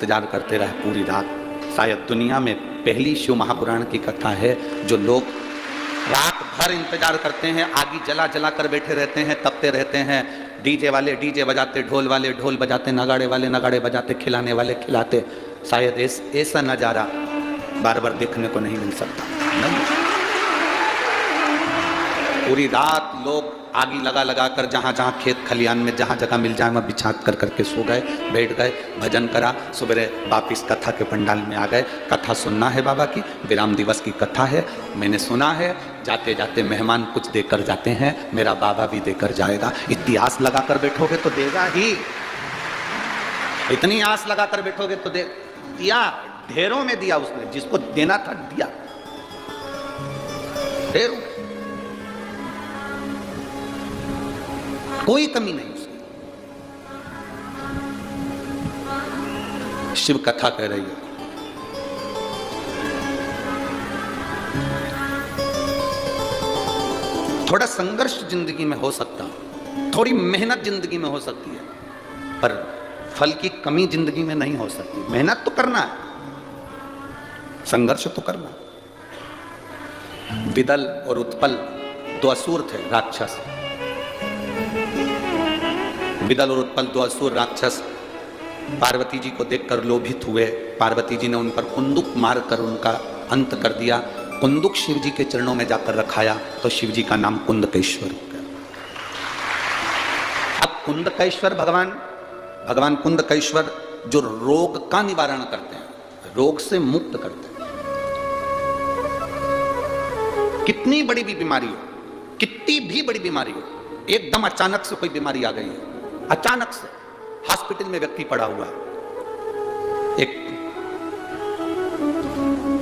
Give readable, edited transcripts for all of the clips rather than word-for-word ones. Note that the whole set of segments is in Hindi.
इंतजार करते रहे पूरी रात। शायद दुनिया में पहली शिव महापुराण की कथा है जो लोग रात भर इंतजार करते हैं, आगी जला जला कर बैठे रहते हैं, तपते रहते हैं। डीजे वाले डीजे बजाते, ढोल वाले ढोल बजाते, नगाड़े वाले नगाड़े बजाते, खिलाने वाले खिलाते। शायद ऐसा नज़ारा बार बार देखने को नहीं मिल सकता। नहीं, पूरी रात लोग आगी लगा लगा कर जहाँ जहाँ खेत खलियान में जहाँ जगह मिल जाए वहाँ बिछा कर करके सो गए, बैठ गए, भजन करा, सुबह वापिस कथा के पंडाल में आ गए। कथा सुनना है बाबा की, विराम दिवस की कथा है, मैंने सुना है। जाते जाते मेहमान कुछ देकर जाते हैं, मेरा बाबा भी देकर जाएगा। इतनी आस लगा कर बैठोगे तो देगा ही, इतनी आस लगा कर बैठोगे तो दिया, ढेरों में दिया उसने, जिसको देना था दिया, ढेरों, कोई कमी नहीं उसकी। शिव कथा कह रही है। थोड़ा संघर्ष जिंदगी में हो सकता, थोड़ी मेहनत जिंदगी में हो सकती है, पर फल की कमी जिंदगी में नहीं हो सकती। मेहनत तो करना है, संघर्ष तो करना। विदल और उत्पल दो असुर थे, राक्षस। विदल और उत्पल दो असुर राक्षस पार्वती जी को देखकर लोभित हुए। पार्वती जी ने उन पर कुंदुक मारकर उनका अंत कर दिया। कुंदुक शिव जी के चरणों में जाकर रखाया तो शिव जी का नाम कुंदकेश्वर हो गया। अब कुंदकेश्वर भगवान कुंदकेश्वर जो रोग का निवारण करते हैं, रोग से मुक्त करते हैं। कितनी बड़ी भी बीमारी हो, कितनी भी बड़ी बीमारी हो, एकदम अचानक से कोई बीमारी आ गई है, अचानक से हॉस्पिटल में व्यक्ति पड़ा हुआ है। एक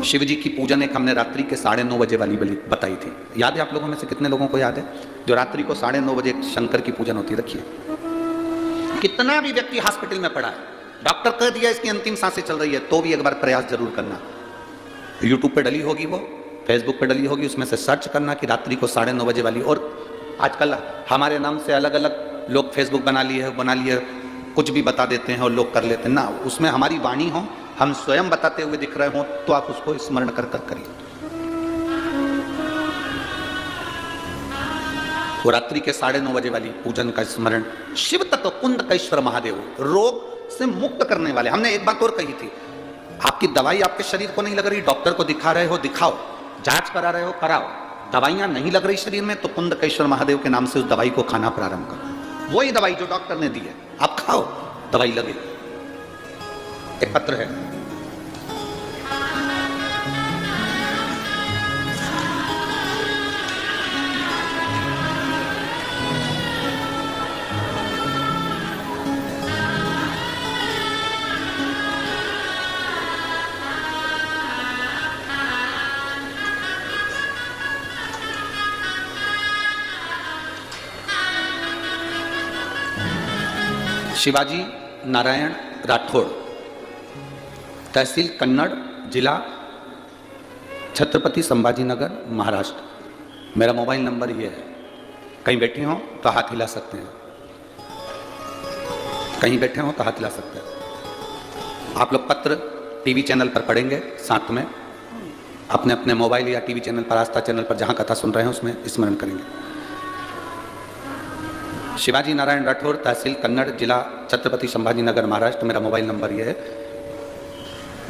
शिव जी की पूजन एक हमने रात्रि के 9:30 बजे वाली बताई थी, याद है आप लोगों में से कितने लोगों को याद है? जो रात्रि को 9:30 बजे शंकर की पूजन होती, रखिए। कितना भी व्यक्ति हॉस्पिटल में पड़ा है, डॉक्टर कह दिया इसकी अंतिम सांसें चल रही है, तो भी एक बार प्रयास जरूर करना। यूट्यूब पे डली होगी, वो फेसबुक पे डली होगी, उसमें से सर्च करना कि रात्रि को 9:30 बजे वाली। और आजकल हमारे नाम से अलग अलग लोग फेसबुक बना लिए, कुछ भी बता देते हैं और लोग कर लेते हैं ना। उसमें हमारी वाणी हो, हम स्वयं बताते हुए दिख रहे हो, तो आप उसको स्मरण कर कर करिए। वो रात्रि के 9:30 बजे वाली पूजन का स्मरण। शिव तत्व कुंदकेश्वर महादेव रोग से मुक्त करने वाले। हमने एक बात और कही थी, आपकी दवाई आपके शरीर को नहीं लग रही, डॉक्टर को दिखा रहे हो, दिखाओ। जांच करा रहे हो, कराओ। दवाइयां नहीं लग रही शरीर में, तो कुंदकेश्वर महादेव के नाम से उस दवाई को खाना प्रारंभ करो। वही दवाई जो डॉक्टर ने दी है आप खाओ, दवाई लगे। एक पत्र है, शिवाजी नारायण राठौड़, तहसील कन्नड़, जिला छत्रपति संभाजी नगर, महाराष्ट्र। मेरा मोबाइल नंबर ये है। कहीं बैठे हो तो हाथ हिला सकते हैं, कहीं बैठे हो तो हाथ हिला सकते हैं। आप लोग पत्र टीवी चैनल पर पढ़ेंगे, साथ में अपने अपने मोबाइल या टीवी चैनल पर, आस्था चैनल पर जहाँ कथा सुन रहे हैं उसमें स्मरण करेंगे। शिवाजी नारायण राठौर, तहसील कन्नड़, जिला छत्रपति संभाजी नगर, महाराष्ट्र। मेरा मोबाइल नंबर ये है।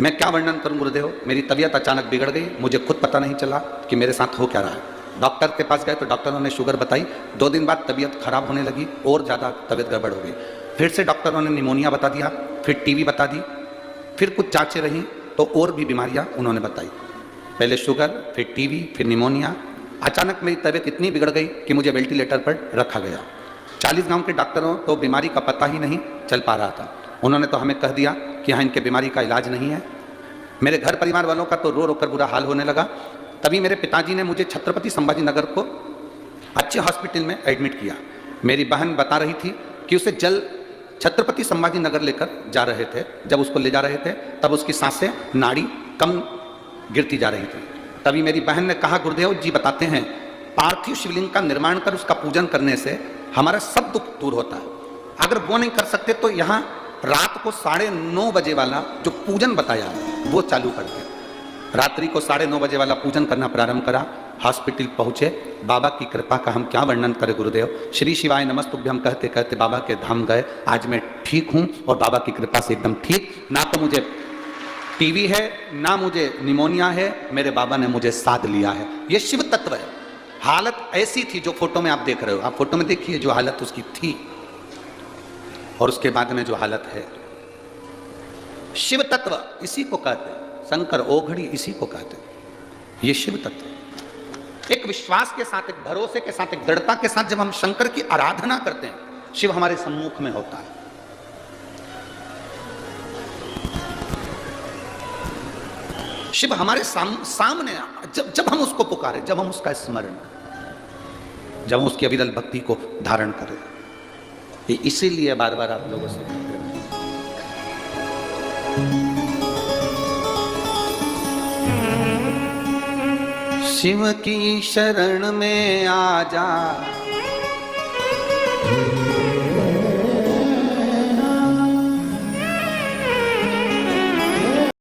मैं क्या वर्णन करूं गुरुदेव, मेरी तबीयत अचानक बिगड़ गई, मुझे खुद पता नहीं चला कि मेरे साथ हो क्या रहा है। डॉक्टर के पास गए तो डॉक्टरों ने शुगर बताई, 2 दिन बाद तबीयत खराब होने लगी और ज़्यादा तबीयत गड़बड़ हो गई। फिर से डॉक्टरों ने निमोनिया बता दिया, फिर टीबी बता दी, फिर कुछ जाँचें रहीं तो और भी बीमारियाँ उन्होंने बताई। पहले शुगर, फिर टीबी, फिर निमोनिया। अचानक मेरी तबीयत इतनी बिगड़ गई कि मुझे वेंटिलेटर पर रखा गया। 40 गांव के डॉक्टरों तो बीमारी का पता ही नहीं चल पा रहा था। उन्होंने तो हमें कह दिया कि हाँ, इनके बीमारी का इलाज नहीं है। मेरे घर परिवार वालों का तो रो रो कर बुरा हाल होने लगा। तभी मेरे पिताजी ने मुझे छत्रपति संभाजी नगर को अच्छे हॉस्पिटल में एडमिट किया। मेरी बहन बता रही थी कि उसे जल छत्रपति संभाजी नगर लेकर जा रहे थे। जब उसको ले जा रहे थे तब उसकी सांसें, नाड़ी कम गिरती जा रही थी। तभी मेरी बहन ने कहा, गुरुदेव जी बताते हैं पार्थिव शिवलिंग का निर्माण कर उसका पूजन करने से हमारा सब दुख दूर होता है। अगर वो नहीं कर सकते तो यहाँ रात को 9:30 बजे वाला जो पूजन बताया वो चालू कर दिया। रात्रि को 9:30 बजे वाला पूजन करना प्रारंभ करा। हॉस्पिटल पहुंचे, बाबा की कृपा का हम क्या वर्णन करें गुरुदेव। श्री शिवाय नमस्तुभ्यम कहते कहते बाबा के धाम गए। आज मैं ठीक हूं और बाबा की कृपा से एकदम ठीक। ना तो मुझे टीवी है, ना मुझे निमोनिया है, मेरे बाबा ने मुझे साध लिया है। ये शिव तत्व है। हालत ऐसी थी जो फोटो में आप देख रहे हो, आप फोटो में देखिए जो हालत उसकी थी और उसके बाद में जो हालत है। शिव तत्व इसी को कहते हैं, शंकर ओघड़ी इसी को कहते हैं। ये शिव तत्व एक विश्वास के साथ, एक भरोसे के साथ, एक दृढ़ता के साथ जब हम शंकर की आराधना करते हैं, शिव हमारे सम्मुख में होता है। शिव हमारे सामने जब हम उसको पुकारें, जब हम उसका स्मरण करें, जब हम उसकी अविरल भक्ति को धारण करें। ये इसीलिए बार बार आप लोगों से कहते हैं। शिव की शरण में आ जा,